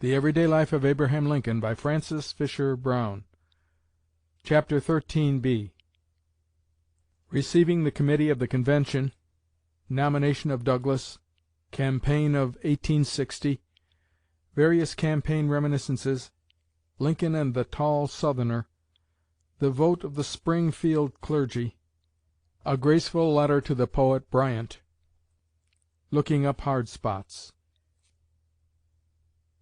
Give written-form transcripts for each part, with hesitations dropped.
The Everyday Life of Abraham Lincoln, by Francis Fisher Browne. Chapter 13b. Receiving the Committee of the Convention. Nomination of Douglas. Campaign of 1860. Various campaign reminiscences. Lincoln and the tall Southerner. The vote of the Springfield clergy. A graceful letter to the poet Bryant. Looking up hard spots.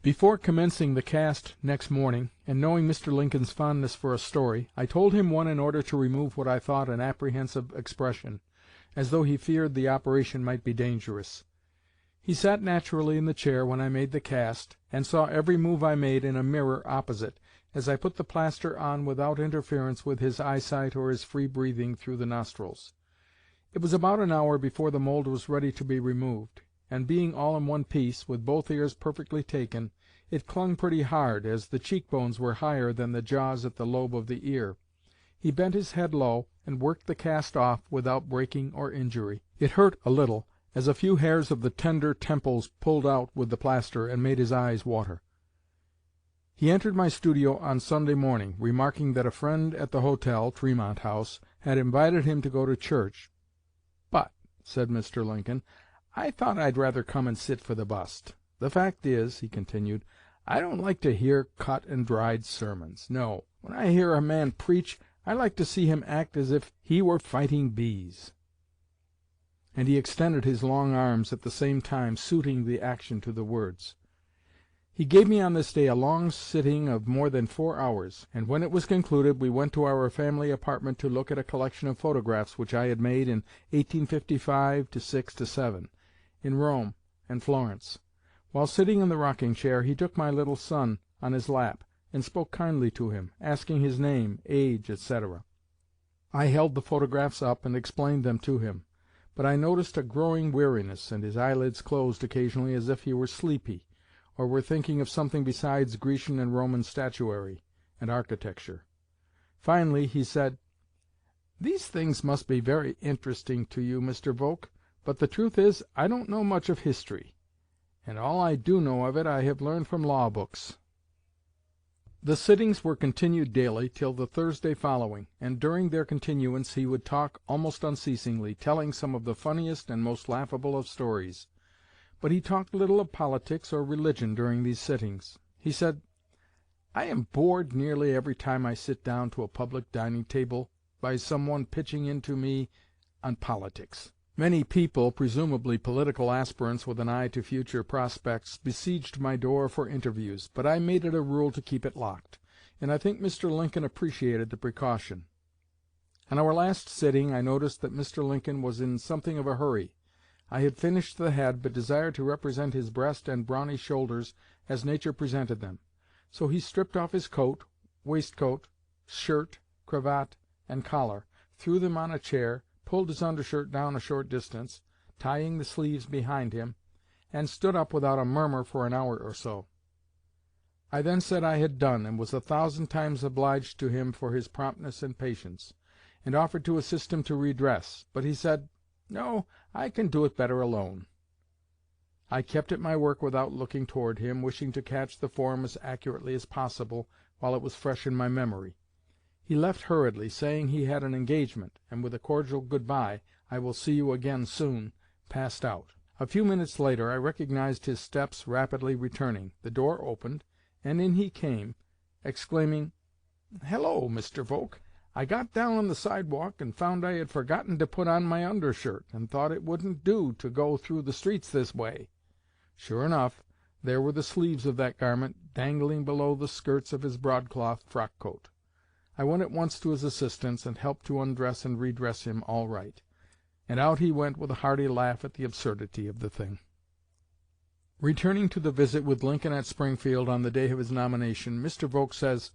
Before commencing the cast next morning, and knowing Mr. Lincoln's fondness for a story, I told him one in order to remove what I thought an apprehensive expression, as though he feared the operation might be dangerous. He sat naturally in the chair when I made the cast, and saw every move I made in a mirror opposite, as I put the plaster on without interference with his eyesight or his free breathing through the nostrils. It was about an hour before the mold was ready to be removed, and being all in one piece, with both ears perfectly taken, it clung pretty hard, as the cheek-bones were higher than the jaws at the lobe of the ear. He bent his head low, and worked the cast off without breaking or injury. It hurt a little, as a few hairs of the tender temples pulled out with the plaster and made his eyes water. He entered my studio on Sunday morning, remarking that a friend at the hotel, Tremont House, had invited him to go to church. "But," said Mr. Lincoln, "I thought I'd rather come and sit for the bust. The fact is," he continued, "I don't like to hear cut and dried sermons. No, when I hear a man preach, I like to see him act as if he were fighting bees." And he extended his long arms, at the same time suiting the action to the words. He gave me on this day a long sitting of more than 4 hours, and when it was concluded we went to our family apartment to look at a collection of photographs which I had made in 1855 6 7, in Rome and Florence. While sitting in the rocking-chair, he took my little son on his lap, and spoke kindly to him, asking his name, age, etc. I held the photographs up and explained them to him, but I noticed a growing weariness, and his eyelids closed occasionally as if he were sleepy, or were thinking of something besides Grecian and Roman statuary and architecture. Finally he said, "These things must be very interesting to you, Mr. Volk, but the truth is I don't know much of history, and all I do know of it I have learned from law books." The sittings were continued daily till the Thursday following, and during their continuance he would talk almost unceasingly, telling some of the funniest and most laughable of stories. But he talked little of politics or religion during these sittings. He said, "I am bored nearly every time I sit down to a public dining-table by some one pitching into me on politics." Many people, presumably political aspirants with an eye to future prospects, besieged my door for interviews, but I made it a rule to keep it locked, and I think Mr. Lincoln appreciated the precaution. On our last sitting I noticed that Mr. Lincoln was in something of a hurry. I had finished the head, but desired to represent his breast and brawny shoulders as nature presented them. So he stripped off his coat, waistcoat, shirt, cravat, and collar, threw them on a chair, pulled his undershirt down a short distance, tying the sleeves behind him, and stood up without a murmur for an hour or so. I then said I had done, and was 1,000 times obliged to him for his promptness and patience, and offered to assist him to redress, but he said, "No, I can do it better alone." I kept at my work without looking toward him, wishing to catch the form as accurately as possible while it was fresh in my memory. He left hurriedly, saying he had an engagement, and with a cordial "Good-bye, I will see you again soon," passed out. A few minutes later I recognized his steps rapidly returning. The door opened, and in he came, exclaiming, "Hello, Mr. Volk! I got down on the sidewalk and found I had forgotten to put on my undershirt, and thought it wouldn't do to go through the streets this way." Sure enough, there were the sleeves of that garment dangling below the skirts of his broadcloth frock-coat. I went at once to his assistance, and helped to undress and redress him all right, and out he went with a hearty laugh at the absurdity of the thing. Returning to the visit with Lincoln at Springfield on the day of his nomination, Mr. Volk says,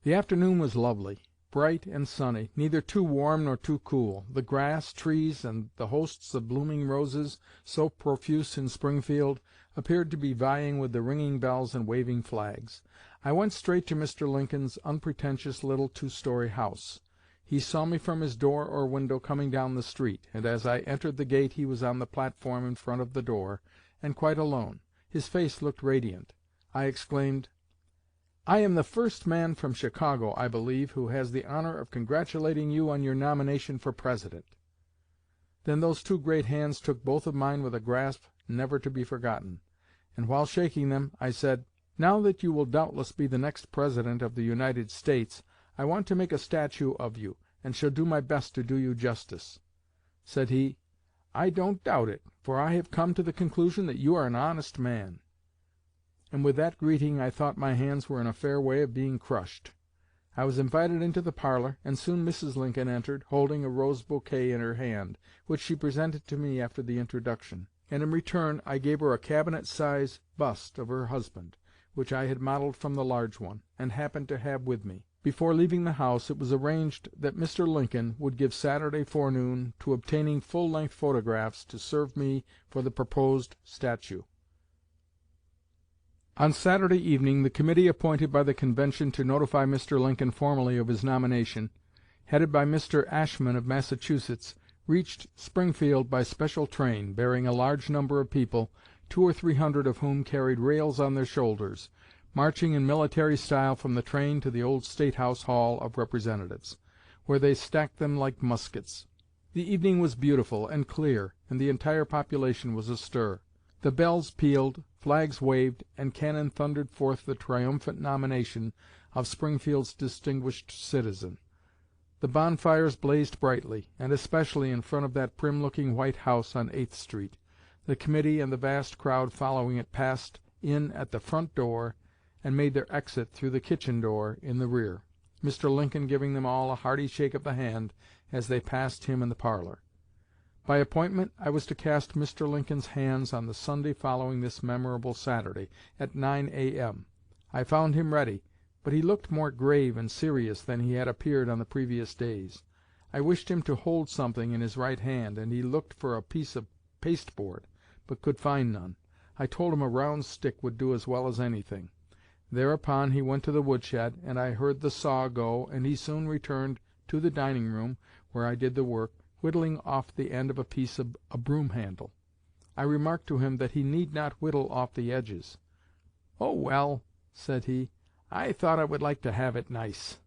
"The afternoon was lovely, bright and sunny, neither too warm nor too cool. The grass, trees, and the hosts of blooming roses, so profuse in Springfield, appeared to be vying with the ringing bells and waving flags. I went straight to Mr. Lincoln's unpretentious little 2-story house. He saw me from his door or window coming down the street, and as I entered the gate he was on the platform in front of the door, and quite alone. His face looked radiant. I exclaimed, "I am the first man from Chicago, I believe, who has the honor of congratulating you on your nomination for President." Then those two great hands took both of mine with a grasp never to be forgotten, and while shaking them, I said, "Now that you will doubtless be the next President of the United States, I want to make a statue of you, and shall do my best to do you justice." Said he, "I don't doubt it, for I have come to the conclusion that you are an honest man." And with that greeting I thought my hands were in a fair way of being crushed. I was invited into the parlor, and soon Mrs. Lincoln entered, holding a rose bouquet in her hand, which she presented to me after the introduction, and in return I gave her a cabinet-size bust of her husband, which I had modeled from the large one, and happened to have with me. Before leaving the house, it was arranged that Mr. Lincoln would give Saturday forenoon to obtaining full-length photographs to serve me for the proposed statue. On Saturday evening the committee appointed by the convention to notify Mr. Lincoln formally of his nomination, headed by Mr. Ashmun of Massachusetts, reached Springfield by special train, bearing a large number of people, 200 or 300 of whom carried rails on their shoulders, marching in military style from the train to the old State House Hall of Representatives, where they stacked them like muskets. The evening was beautiful and clear, and the entire population was astir. The bells pealed, flags waved, and cannon thundered forth the triumphant nomination of Springfield's distinguished citizen. The bonfires blazed brightly, and especially in front of that prim-looking white house on 8th Street. The committee and the vast crowd following it passed in at the front door and made their exit through the kitchen door in the rear, Mr. Lincoln giving them all a hearty shake of the hand as they passed him in the parlor. By appointment I was to cast Mr. Lincoln's hands on the Sunday following this memorable Saturday, at 9 A.M. I found him ready, but he looked more grave and serious than he had appeared on the previous days. I wished him to hold something in his right hand, and he looked for a piece of pasteboard, but could find none. I told him a round stick would do as well as anything. Thereupon he went to the woodshed, and I heard the saw go, and he soon returned to the dining-room, where I did the work, whittling off the end of a piece of a broom-handle. I remarked to him that he need not whittle off the edges. "Oh, well," said he, "I thought I would like to have it nice."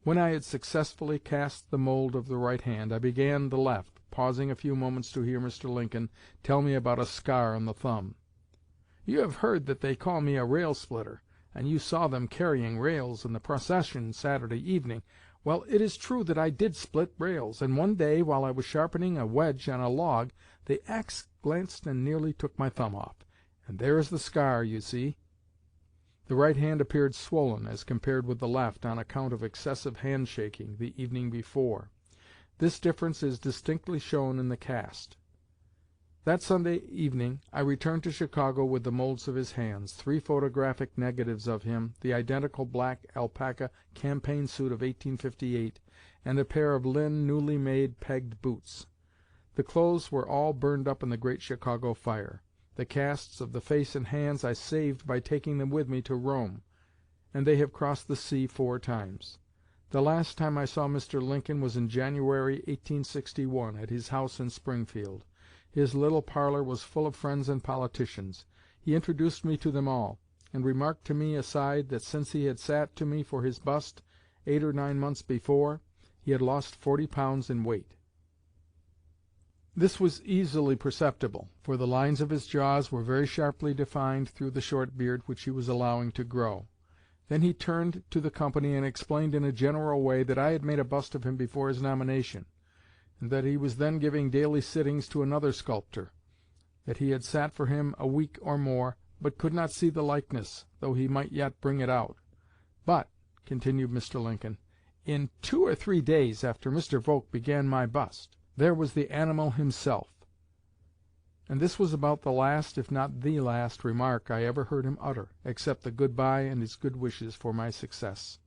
When I had successfully cast the mold of the right hand, I began the left, pausing a few moments to hear Mr. Lincoln tell me about a scar on the thumb. "You have heard that they call me a rail-splitter, and you saw them carrying rails in the procession Saturday evening. Well, it is true that I did split rails, and one day, while I was sharpening a wedge on a log, the axe glanced and nearly took my thumb off, and there is the scar, you see." The right hand appeared swollen as compared with the left on account of excessive hand-shaking the evening before. This difference is distinctly shown in the cast. That Sunday evening I returned to Chicago with the molds of his hands, 3 photographic negatives of him, the identical black alpaca campaign suit of 1858, and a pair of Lynn newly made pegged boots. The clothes were all burned up in the great Chicago fire. The casts of the face and hands I saved by taking them with me to Rome, and they have crossed the sea 4 times. The last time I saw Mr. Lincoln was in January, 1861, at his house in Springfield. His little parlor was full of friends and politicians. He introduced me to them all, and remarked to me aside that since he had sat to me for his bust 8 or 9 months before, he had lost 40 pounds in weight. This was easily perceptible, for the lines of his jaws were very sharply defined through the short beard which he was allowing to grow. Then he turned to the company and explained in a general way that I had made a bust of him before his nomination, and that he was then giving daily sittings to another sculptor; that he had sat for him a week or more, but could not see the likeness, though he might yet bring it out. "But," continued Mr. Lincoln, "in 2 or 3 days after Mr. Volk began my bust, there was the animal himself." And this was about the last, if not the last, remark I ever heard him utter, except the good-bye and his good wishes for my success.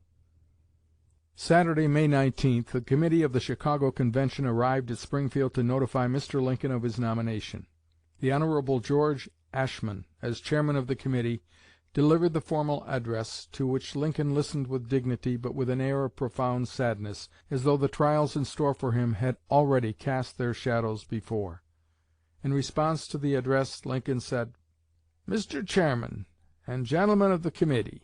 Saturday, May 19th, the committee of the Chicago Convention arrived at Springfield to notify Mr. Lincoln of his nomination. The Hon. George Ashmun, as chairman of the committee, delivered the formal address, to which Lincoln listened with dignity, but with an air of profound sadness, as though the trials in store for him had already cast their shadows before. In response to the address Lincoln said, "Mr. Chairman, and gentlemen of the committee,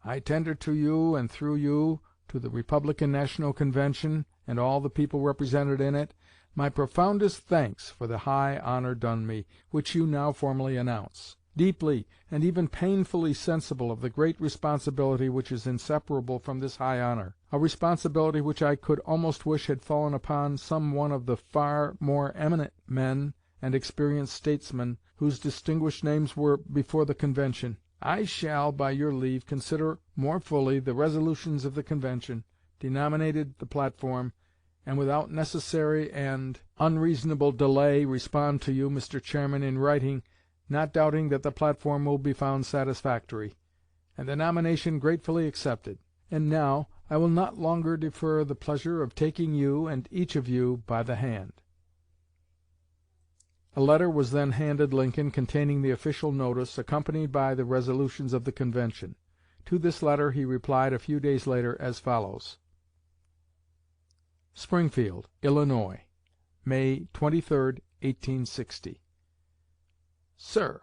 I tender to you, and through you to the Republican National Convention and all the people represented in it, my profoundest thanks for the high honor done me, which you now formally announce. Deeply and even painfully sensible of the great responsibility which is inseparable from this high honor, a responsibility which I could almost wish had fallen upon some one of the far more eminent men and experienced statesmen whose distinguished names were before the convention, I shall, by your leave, consider more fully the resolutions of the convention, denominated the platform, and without necessary and unreasonable delay respond to you, Mr. Chairman, in writing, not doubting that the platform will be found satisfactory, and the nomination gratefully accepted. And now I will not longer defer the pleasure of taking you and each of you by the hand." A letter was then handed Lincoln containing the official notice, accompanied by the resolutions of the convention. To this letter he replied a few days later as follows: Springfield, Illinois, May 23, 1860. Sir,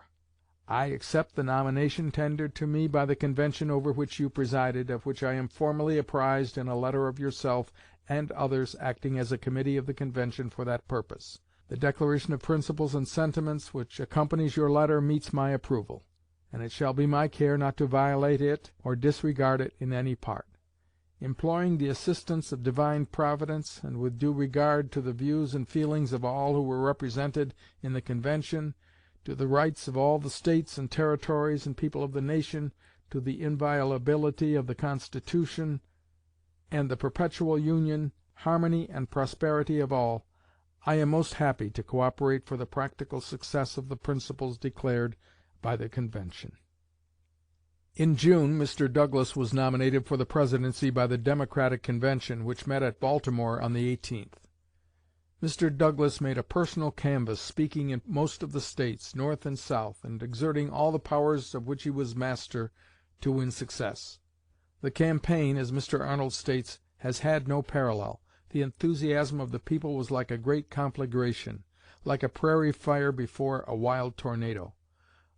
I accept the nomination tendered to me by the convention over which you presided, of which I am formally apprised in a letter of yourself and others acting as a committee of the convention for that purpose. The declaration of principles and sentiments which accompanies your letter meets my approval, and it shall be my care not to violate it or disregard it in any part. Imploring the assistance of divine Providence, and with due regard to the views and feelings of all who were represented in the convention, to the rights of all the States and Territories and people of the nation, to the inviolability of the Constitution, and the perpetual union, harmony, and prosperity of all, I am most happy to cooperate for the practical success of the principles declared by the convention. In June, Mr. Douglas was nominated for the Presidency by the Democratic Convention, which met at Baltimore on the 18th. Mr. Douglas made a personal canvass, speaking in most of the States, North and South, and exerting all the powers of which he was master to win success. The campaign, as Mr. Arnold states, has had no parallel. The enthusiasm of the people was like a great conflagration, like a prairie fire before a wild tornado.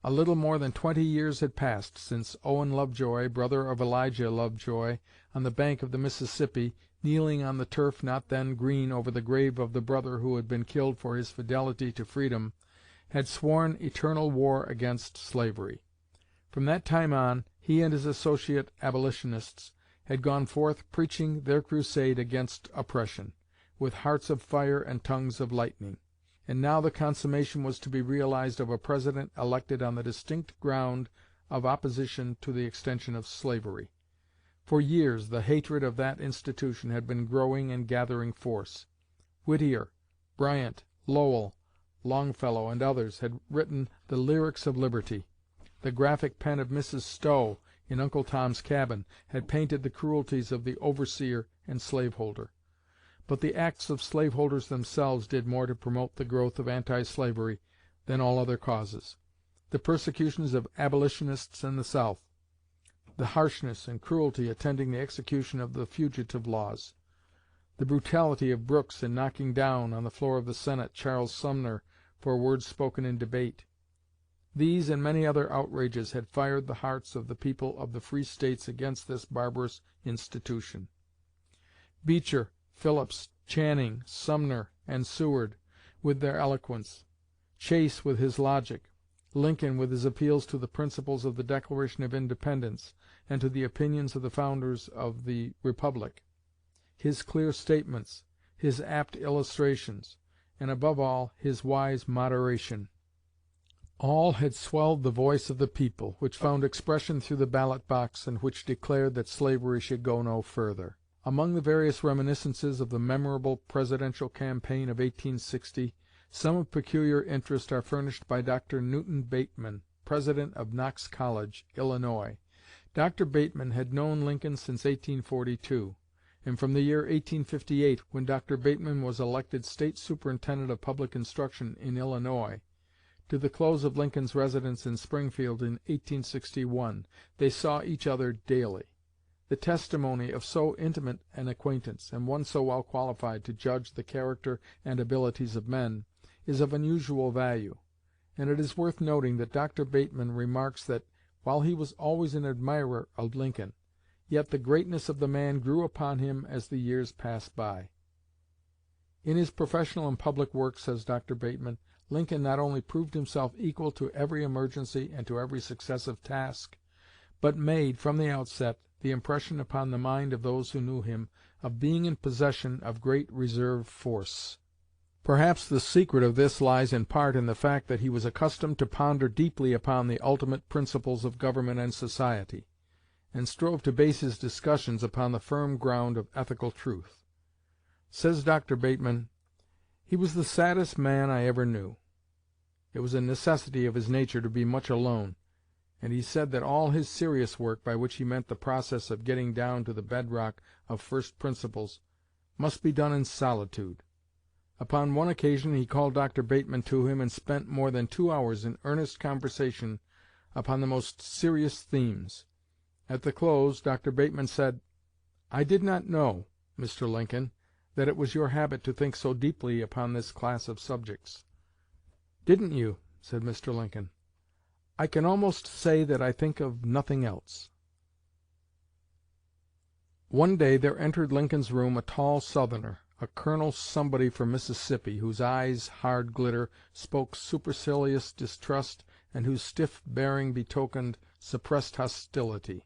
A little more than 20 years had passed since Owen Lovejoy, brother of Elijah Lovejoy, on the bank of the Mississippi, kneeling on the turf not then green over the grave of the brother who had been killed for his fidelity to freedom, had sworn eternal war against slavery. From that time on, he and his associate abolitionists had gone forth preaching their crusade against oppression, with hearts of fire and tongues of lightning. And now the consummation was to be realized of a President elected on the distinct ground of opposition to the extension of slavery. For years the hatred of that institution had been growing and gathering force. Whittier, Bryant, Lowell, Longfellow, and others had written the lyrics of liberty. The graphic pen of Mrs. Stowe, in Uncle Tom's Cabin, had painted the cruelties of the overseer and slaveholder. But the acts of slaveholders themselves did more to promote the growth of anti-slavery than all other causes. The persecutions of abolitionists in the South, the harshness and cruelty attending the execution of the fugitive laws, the brutality of Brooks in knocking down, on the floor of the Senate, Charles Sumner for words spoken in debate, these and many other outrages had fired the hearts of the people of the free States against this barbarous institution. Beecher, Phillips, Channing, Sumner, and Seward, with their eloquence; Chase with his logic; Lincoln with his appeals to the principles of the Declaration of Independence and to the opinions of the founders of the Republic; his clear statements, his apt illustrations, and above all his wise moderation, all had swelled the voice of the people, which found expression through the ballot box, and which declared that slavery should go no further. Among the various reminiscences of the memorable presidential campaign of 1860, some of peculiar interest are furnished by Dr. Newton Bateman, president of Knox College, Illinois. Dr. Bateman had known Lincoln since 1842, and from the year 1858, when Dr. Bateman was elected State Superintendent of Public Instruction in Illinois, to the close of Lincoln's residence in Springfield in 1861, they saw each other daily. The testimony of so intimate an acquaintance, and one so well qualified to judge the character and abilities of men, is of unusual value, and it is worth noting that Dr. Bateman remarks that while he was always an admirer of Lincoln, yet the greatness of the man grew upon him as the years passed by. In his professional and public work, says Dr. Bateman, Lincoln not only proved himself equal to every emergency and to every successive task, but made, from the outset, the impression upon the mind of those who knew him of being in possession of great reserve force. Perhaps the secret of this lies in part in the fact that he was accustomed to ponder deeply upon the ultimate principles of government and society, and strove to base his discussions upon the firm ground of ethical truth. Says Dr. Bateman, "He was the saddest man I ever knew. It was a necessity of his nature to be much alone, and he said that all his serious work, by which he meant the process of getting down to the bedrock of first principles, must be done in solitude. Upon one occasion he called Dr. Bateman to him and spent more than 2 hours in earnest conversation upon the most serious themes. At the close, Dr. Bateman said, 'I did not know, Mr. Lincoln, that it was your habit to think so deeply upon this class of subjects.' 'Didn't you?' said Mr. Lincoln. 'I can almost say that I think of nothing else.'" One day there entered Lincoln's room a tall Southerner, a Colonel Somebody from Mississippi, whose eyes' hard glitter spoke supercilious distrust and whose stiff bearing betokened suppressed hostility.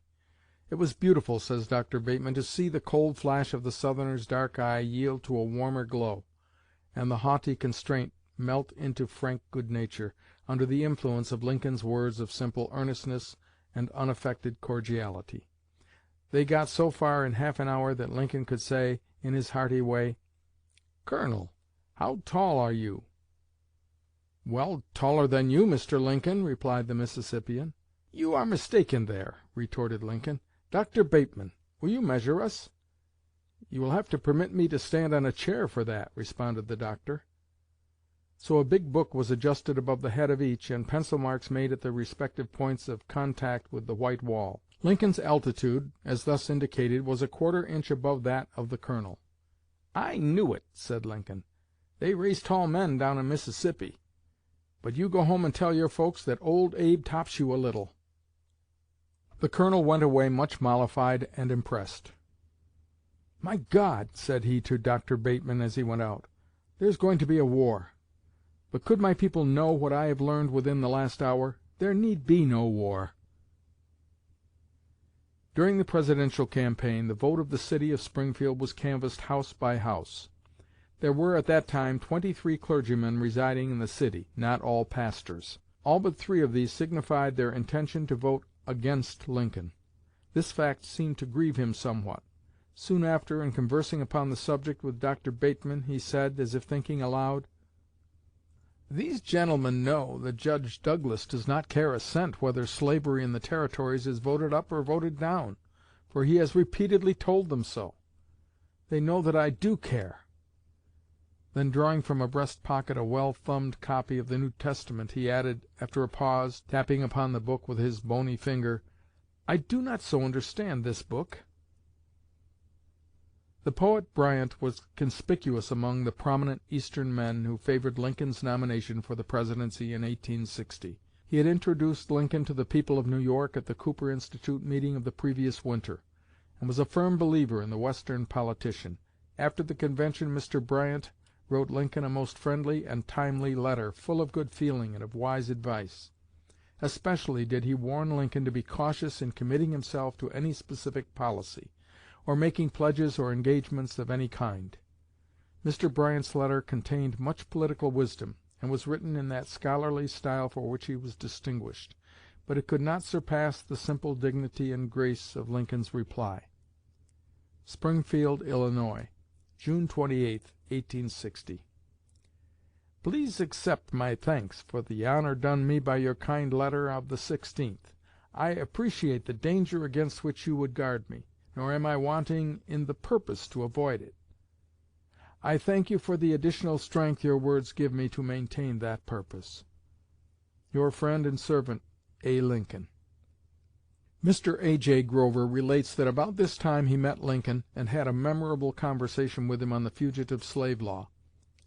It was beautiful, says Dr. Bateman, to see the cold flash of the Southerner's dark eye yield to a warmer glow, and the haughty constraint melt into frank good nature, under the influence of Lincoln's words of simple earnestness and unaffected cordiality. They got so far in half an hour that Lincoln could say, in his hearty way, "Colonel, how tall are you?" "Well, taller than you, Mr. Lincoln," replied the Mississippian. "You are mistaken there," retorted Lincoln. "Dr. Bateman, will you measure us?" "You will have to permit me to stand on a chair for that," responded the doctor. So a big book was adjusted above the head of each, and pencil marks made at the respective points of contact with the white wall. Lincoln's altitude, as thus indicated, was a quarter inch above that of the Colonel. "I knew it," said Lincoln. "They raise tall men down in Mississippi. But you go home and tell your folks that old Abe tops you a little." The Colonel went away much mollified and impressed. "My God!" said he to Dr. Bateman as he went out, "there's going to be a war. But could my people know what I have learned within the last hour, there need be no war." During the Presidential campaign, the vote of the city of Springfield was canvassed house by house. There were at that time 23 clergymen residing in the city, not all pastors. All but 3 of these signified their intention to vote against Lincoln. This fact seemed to grieve him somewhat. Soon after, in conversing upon the subject with Dr. Bateman, he said, as if thinking aloud, "These gentlemen know that Judge Douglas does not care a cent whether slavery in the Territories is voted up or voted down, for he has repeatedly told them so. They know that I do care." Then, drawing from a breast pocket a well-thumbed copy of the New Testament, he added, after a pause, tapping upon the book with his bony finger, "I do not so understand this book." The poet Bryant was conspicuous among the prominent Eastern men who favored Lincoln's nomination for the Presidency in 1860. He had introduced Lincoln to the people of New York at the Cooper Institute meeting of the previous winter, and was a firm believer in the Western politician. After the convention, Mr. Bryant wrote Lincoln a most friendly and timely letter, full of good feeling and of wise advice. Especially did he warn Lincoln to be cautious in committing himself to any specific policy, or making pledges or engagements of any kind. Mr. Bryant's letter contained much political wisdom, and was written in that scholarly style for which he was distinguished, but it could not surpass the simple dignity and grace of Lincoln's reply. Springfield, Illinois, June 28, 1860. Please accept my thanks for the honor done me by your kind letter of the 16th. I appreciate the danger against which you would guard me, nor am I wanting in the purpose to avoid it. I thank you for the additional strength your words give me to maintain that purpose. Your friend and servant, A. Lincoln. Mr. A.J. Grover relates that about this time he met Lincoln and had a memorable conversation with him on the fugitive slave law.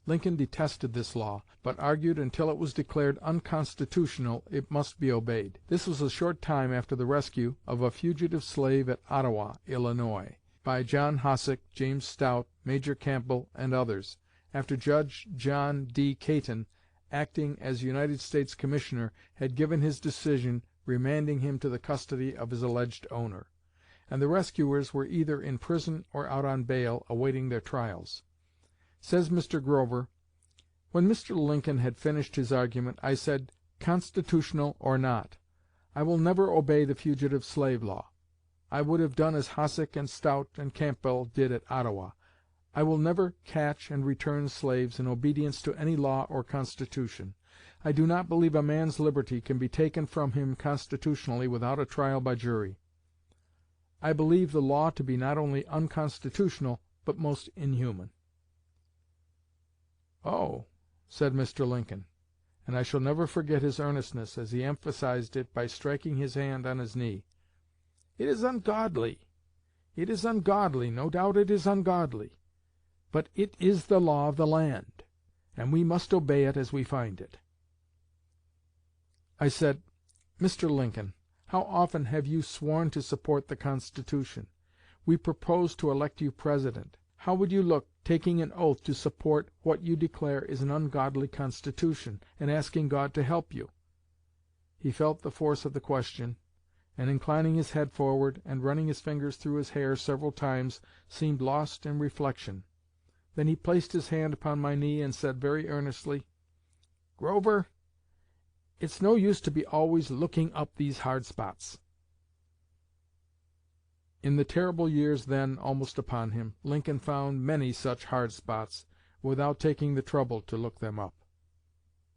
Lincoln detested this law, but argued until it was declared unconstitutional it must be obeyed. This was a short time after the rescue of a fugitive slave at Ottawa, Illinois, by John Hossack, James Stout, Major Campbell, and others, after Judge John D. Caton, acting as United States Commissioner, had given his decision remanding him to the custody of his alleged owner, and the rescuers were either in prison or out on bail awaiting their trials. Says Mr. Grover: "When Mr. Lincoln had finished his argument, I said, 'Constitutional or not, I will never obey the fugitive slave law. I would have done as Hossack and Stout and Campbell did at Ottawa. I will never catch and return slaves in obedience to any law or constitution. I do not believe a man's liberty can be taken from him constitutionally without a trial by jury. I believe the law to be not only unconstitutional, but most inhuman.'" "Oh," said Mr. Lincoln, and I shall never forget his earnestness as he emphasized it by striking his hand on his knee. "It is ungodly. It is ungodly. No doubt it is ungodly. But it is the law of the land, and we must obey it as we find it." I said, "Mr. Lincoln, how often have you sworn to support the Constitution? We propose to elect you President. How would you look, taking an oath to support what you declare is an ungodly constitution, and asking God to help you?" He felt the force of the question, and inclining his head forward and running his fingers through his hair several times, seemed lost in reflection. Then he placed his hand upon my knee and said very earnestly, "Grover, it's no use to be always looking up these hard spots." In the terrible years then almost upon him, Lincoln found many such hard spots without taking the trouble to look them up.